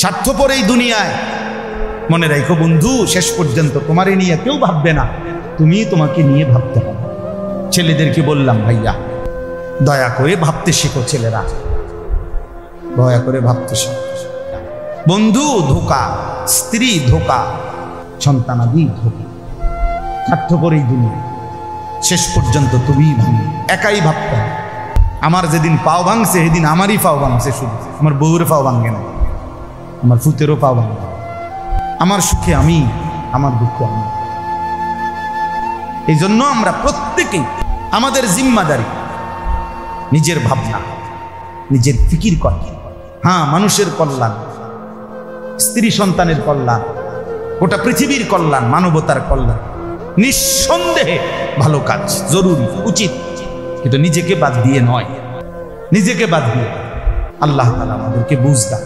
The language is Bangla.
স্বার্থপর এই দুনিয়ায়। মনে রাখো বন্ধু, শেষ পর্যন্ত তোমারে নিয়ে কেউ ভাববে না, তুমি তোমাকে নিয়ে ভাবতে হবে। ছেলেদেরকে বললাম, ভাইয়া দয়া করে ভাবতে শেখো, ছেলেরা দয়া করে ভাবতে শেখো। বন্ধু ধোঁকা, স্ত্রী ধোঁকা, সন্তানাদি ধোঁকা, স্বার্থপর এই দুনিয়া। শেষ পর্যন্ত তুমি ভাঙবে, একাই ভাবতে হবে। আমার যেদিন পাও ভাঙছে সেদিন আমারই পাও ভাঙছে, শুধু আমার বউয়ের পাও ভাঙে না, আমার ফুতেরও পাও ভাঙে। আমার সুখে আমি, আমার দুঃখে আমি। এই জন্য আমরা প্রত্যেকেই আমাদের জিম্মাদারি নিজের ভাবনা, নিজের ফিকির করা। হ্যাঁ, মানুষের কল্যাণ, স্ত্রী সন্তানের কল্যাণ, গোটা পৃথিবীর কল্যাণ, মানবতার কল্যাণ নিঃসন্দেহে ভালো কাজ, জরুরি, উচিত, কিন্তু নিজেকে বাদ দিয়ে নয়। নিজেকে বাদ দিয়ে। আল্লাহ তাআলা আমাদেরকে বুঝ দান।